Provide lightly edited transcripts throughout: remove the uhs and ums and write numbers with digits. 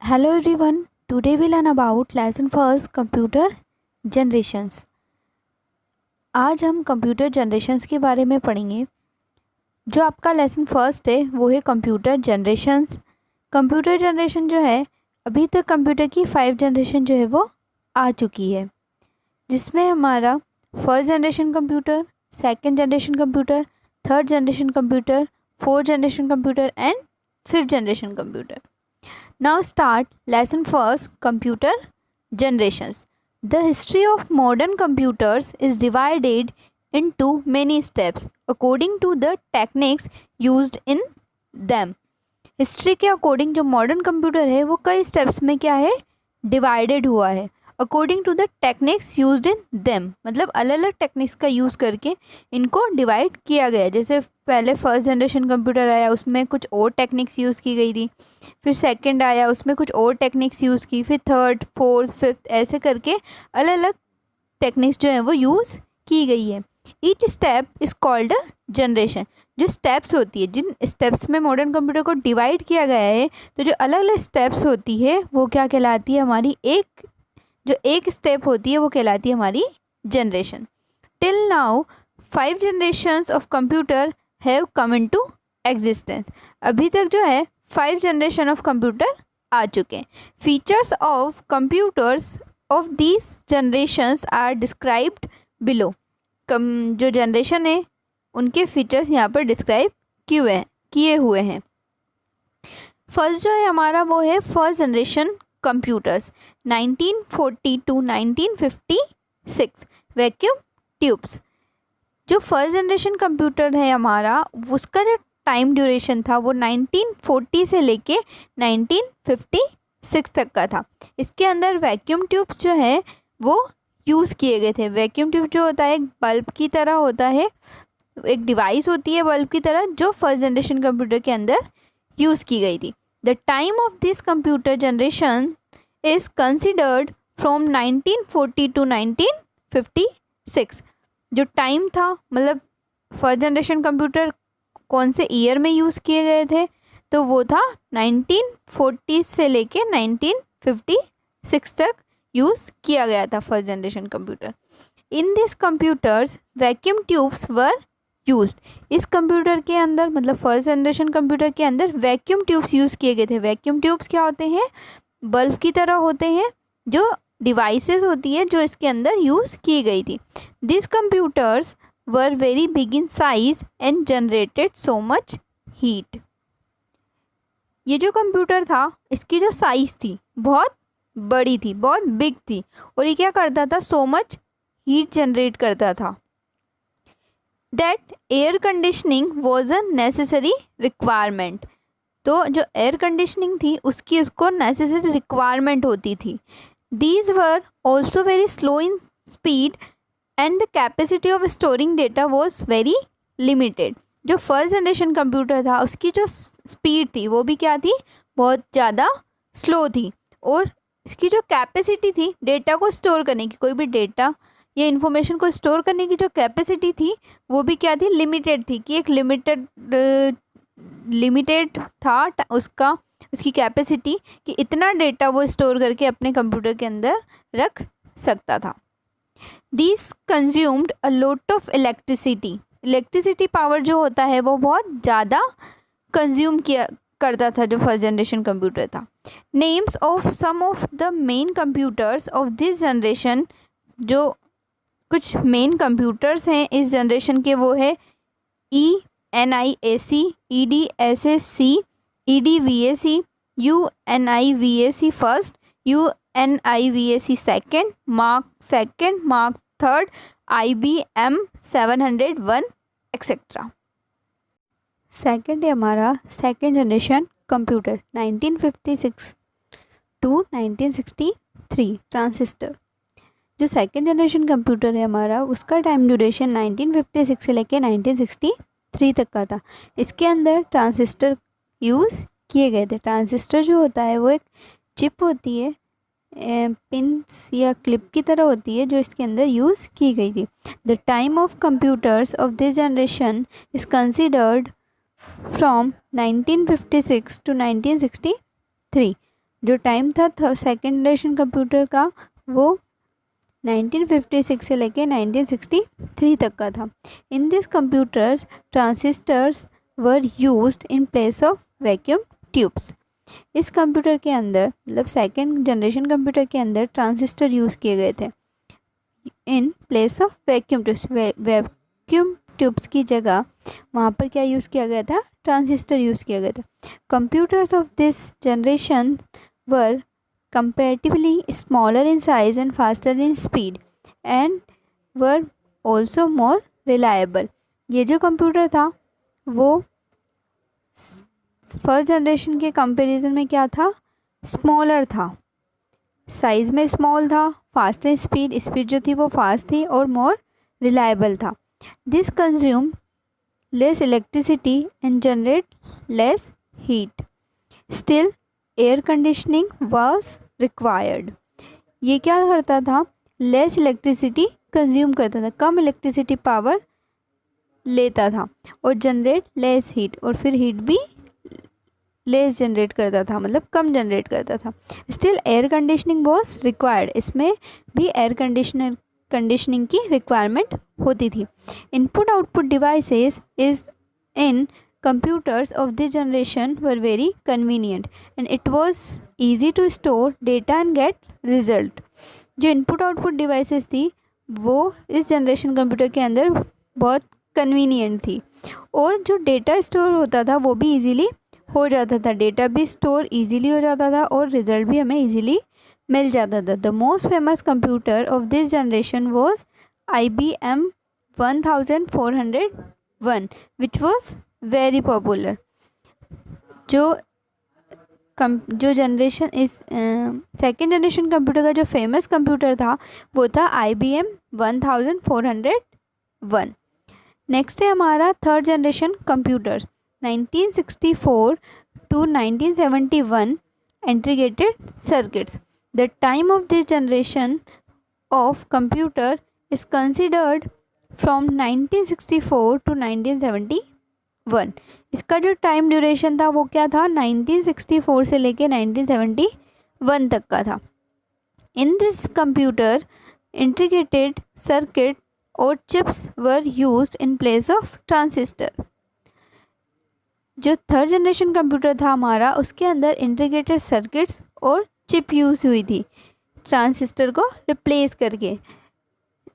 Hello everyone. Today we learn about lesson first computer generations. आज हम computer generations के बारे में पढ़ेंगे. जो आपका लेसन फर्स्ट है वो है कंप्यूटर जनरेशन्स. कंप्यूटर जनरेशन जो है अभी तक कंप्यूटर की 5 जनरेशन जो है वो आ चुकी है, जिसमें हमारा first generation computer, second generation computer, third generation computer, fourth generation computer and fifth generation computer. Now start lesson first computer generations. The history of modern computers is divided into many steps according to the techniques used in them. History के according जो modern computer है वो कई steps में क्या है, divided हुआ है according to the techniques used in them. मतलब अलग अलग टेक्निक्स का यूज़ करके इनको डिवाइड किया गया है. जैसे पहले फर्स्ट जनरेशन कंप्यूटर आया उसमें कुछ और टेक्निक्स यूज़ की गई थी, फिर सेकंड आया उसमें कुछ और टेक्निक्स यूज़ की, फिर थर्ड फोर्थ फिफ्थ ऐसे करके अलग अलग टेक्निक्स जो है वो यूज़ की गई है. Each step is called a generation. जो स्टेप्स होती है, जिन स्टेप्स में मॉडर्न कंप्यूटर को डिवाइड किया गया है, तो जो अलग अलग स्टेप्स होती है वो क्या कहलाती है, हमारी एक स्टेप होती है वो कहलाती है हमारी generation. Till now 5 generations of computer have come into existence. अभी तक जो है 5 जनरेशन ऑफ कंप्यूटर आ चुके हैं. Features of computers of these generations are described below. जो जनरेशन है उनके फीचर्स यहाँ पर डिस्क्राइब किए हुए हैं. फर्स्ट जो है हमारा वो है first generation computers 1940 to 1956. Vacuum tubes. जो फर्स्ट जनरेशन कंप्यूटर है हमारा उसका जो टाइम ड्यूरेशन था वो 1940 से लेके 1956 तक का था. इसके अंदर वैक्यूम ट्यूब्स जो है वो यूज़ किए गए थे. वैक्यूम ट्यूब जो होता है एक बल्ब की तरह होता है, एक डिवाइस होती है बल्ब की तरह जो फर्स्ट जनरेशन कंप्यूटर के अंदर यूज़ की गई थी. The time of this computer generation is considered from 1940 to 1956. जो टाइम था मतलब फर्स्ट जनरेशन कंप्यूटर कौन से ईयर में यूज़ किए गए थे, तो वो था 1940 से लेके 1956 तक यूज़ किया गया था first generation computer. In this computers vacuum tubes were used. इस कंप्यूटर के अंदर मतलब फर्स्ट जनरेशन कंप्यूटर के अंदर वैक्यूम ट्यूब्स यूज़ किए गए थे. वैक्यूम ट्यूब्स क्या होते हैं, बल्ब की तरह होते हैं, जो डिवाइसेस होती है जो इसके अंदर यूज़ की गई थी. This computers were very big in size and generated so much heat. ये जो कंप्यूटर था इसकी जो साइज़ थी बहुत बड़ी थी, बहुत बिग थी, और ये क्या करता था, सो मच हीट जनरेट करता था. That air conditioning was a necessary requirement. तो जो एयर कंडीशनिंग थी उसकी उसको नेसेसरी रिक्वायरमेंट होती थी. These were also very slow in speed and the capacity of storing data was very limited. जो फर्स्ट जनरेशन कंप्यूटर था उसकी जो स्पीड थी वो भी क्या थी, बहुत ज़्यादा स्लो थी, और इसकी जो कैपेसिटी थी डेटा को स्टोर करने की, कोई भी डेटा या इन्फॉर्मेशन को स्टोर करने की जो कैपेसिटी थी वो भी क्या थी, लिमिटेड थी. कि एक लिमिटेड था उसकी कैपेसिटी कि इतना डेटा वो स्टोर करके अपने कंप्यूटर के अंदर रख सकता था. This consumed a lot of electricity. Electricity power जो होता है वो बहुत ज़्यादा कंज्यूम करता था जो फर्स्ट जनरेशन कंप्यूटर था. Names of some of the main computers of this generation. जो कुछ मेन कंप्यूटर्स हैं इस जनरेशन के वो है ENIAC, EDSAC, EDVAC, UNIVAC first, UNIVAC second, mark third, IBM 701 etcetera. Second है हमारा second generation computer 1956 to 1963. Transistor. जो सेकेंड जनरेशन कंप्यूटर है हमारा उसका टाइम ड्यूरेशन 1956 से लेके 1963 तक का था. इसके अंदर ट्रांजिस्टर यूज़ किए गए थे. ट्रांजिस्टर जो होता है वो एक चिप होती है, पिंस या क्लिप की तरह होती है जो इसके अंदर यूज़ की गई थी. The time of computers of this generation is considered from 1956 to 1963. जो टाइम था सेकेंड जनरेशन कंप्यूटर का वो 1956 से लेके 1963 तक का था। In this computers transistors were used in place of vacuum tubes. इस कंप्यूटर के अंदर मतलब सेकेंड जनरेशन कंप्यूटर के अंदर ट्रांजिस्टर यूज़ किए गए थे इन place of vacuum tubes. Vacuum tubes की जगह वहाँ पर क्या यूज़ किया गया था, ट्रांजिस्टर यूज़ किया गया था। Computers of this generation were comparatively smaller in size and faster in speed and were also more reliable। ये जो कंप्यूटर था वो फर्स्ट जनरेशन के कंपैरिजन में क्या था, स्मॉलर था, साइज़ में स्मॉल था, फास्ट इन स्पीड, स्पीड जो थी वो फास्ट थी और मोर रिलायबल था। This consume less electricity and generate less heat. Still air conditioning was required. ये क्या करता था, लेस इलेक्ट्रिसिटी कंज्यूम करता था, कम इलेक्ट्रिसिटी पावर लेता था और जनरेट लेस हीट, और फिर हीट भी लेस जनरेट करता था, मतलब कम जनरेट करता था। Still air conditioning was required. इसमें भी एयर कंडीशनिंग की रिक्वायरमेंट होती थी। Input output devices is in computers of this generation were very convenient and it was easy to store data and get result। जो input output devices थी वो इस generation computer के अंदर बहुत कन्वीनियंट थी और जो डेटा स्टोर होता था वो भी इजीली हो जाता था, डेटा भी स्टोर इजीली हो जाता था और रिजल्ट भी हमें इजीली मिल जाता था। The most famous computer of this generation was IBM 1401 which was very popular. जो जनरेशन इस सेकेंड जनरेशन कंप्यूटर का जो फेमस कंप्यूटर था वो था IBM 1401। नेक्स्ट है हमारा third generation computer 1964 to 1971 integrated circuits. The time of this generation of computer is considered from 1964 to 1971। इसका जो टाइम ड्यूरेशन था वो क्या था, 1964 से लेके 1971 तक का था। In this computer integrated circuit और chips were used in place of transistor. जो थर्ड जनरेशन कंप्यूटर था हमारा उसके अंदर इंटीग्रेटेड सर्किट्स और चिप यूज़ हुई थी ट्रांजिस्टर को रिप्लेस करके।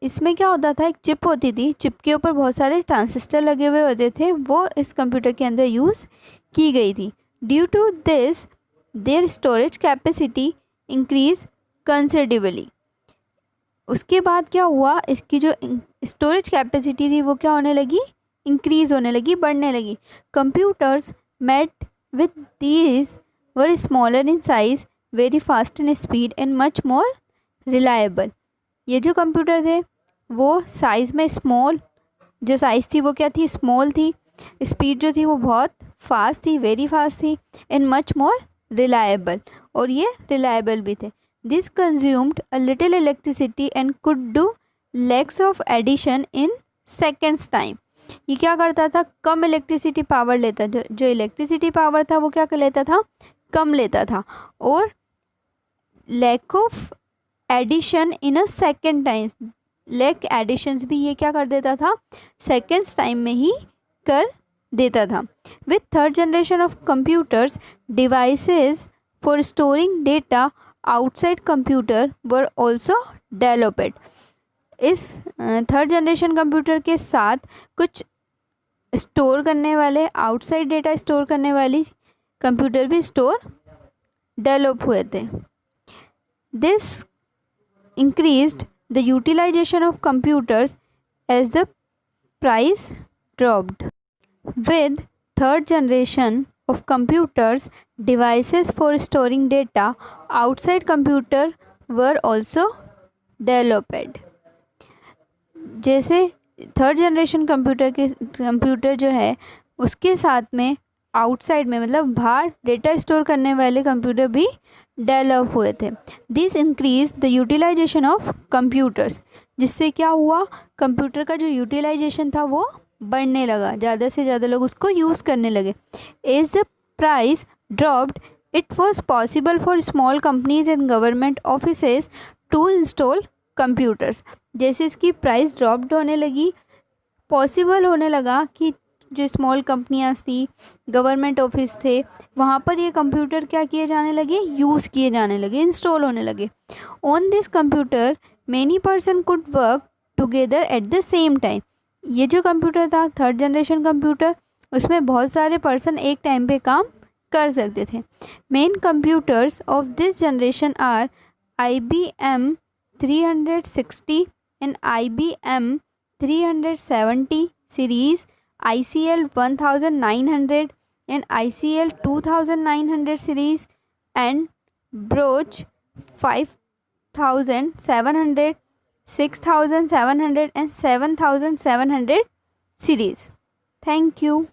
इसमें क्या होता था, एक चिप होती थी, चिप के ऊपर बहुत सारे ट्रांजिस्टर लगे हुए होते थे, वो इस कंप्यूटर के अंदर यूज़ की गई थी। Due to this their storage capacity increase considerably. उसके बाद क्या हुआ, इसकी जो स्टोरेज कैपेसिटी थी वो क्या होने लगी, इंक्रीज़ होने लगी, बढ़ने लगी। Computers made with these were smaller in size, very fast in speed and much more reliable. ये जो कंप्यूटर थे वो साइज़ में स्मॉल, जो साइज़ थी वो क्या थी, स्मॉल थी, स्पीड जो थी वो बहुत फास्ट थी, वेरी फास्ट थी, एंड मच मोर रिलायबल, और ये रिलायबल भी थे। This consumed a little electricity and could do lakhs of addition in seconds time. ये क्या करता था, कम इलेक्ट्रिसिटी पावर लेता था, जो इलेक्ट्रिसिटी पावर था वो क्या कर लेता था, कम लेता था, और lakh of addition in a second time, lakh additions भी ये क्या कर देता था, सेकेंड्स टाइम में ही कर देता था। With third generation of computers devices for storing data outside computer were also developed. इस थर्ड जनरेशन कंप्यूटर के साथ कुछ स्टोर करने वाले, आउटसाइड डेटा स्टोर करने वाली कंप्यूटर भी डेवलप हुए थे। This increased the utilization of computers as the price dropped. With third generation of computers, devices for storing data outside computer were also developed। जैसे थर्ड जनरेशन कंप्यूटर जो है उसके साथ में आउटसाइड में मतलब बाहर डेटा स्टोर करने वाले कंप्यूटर भी डेवलप हुए थे। This increase the utilization of computers, जिससे क्या हुआ, कंप्यूटर का जो यूटिलाइजेशन था वो बढ़ने लगा, ज़्यादा से ज़्यादा लोग उसको यूज़ करने लगे। As the price dropped It was possible for small companies and government offices to install computers. जैसे इसकी प्राइस ड्रॉप होने लगी, पॉसिबल होने लगा कि जो स्मॉल कंपनियाँ थी, गवर्नमेंट ऑफिस थे, वहाँ पर ये कंप्यूटर क्या किए जाने लगे, यूज़ किए जाने लगे, इंस्टॉल होने लगे. On this computer many person could work together at the same time. ये जो कंप्यूटर था, थर्ड जनरेशन कंप्यूटर, उसमें बहुत सारे पर्सन एक टाइम पे काम कर सकते थे. Main computers of this generation are IBM 360 and IBM 370 series, ICL 1900 and ICL 2900 series, and Broch 5700, 6700 and 7700 series. Thank you.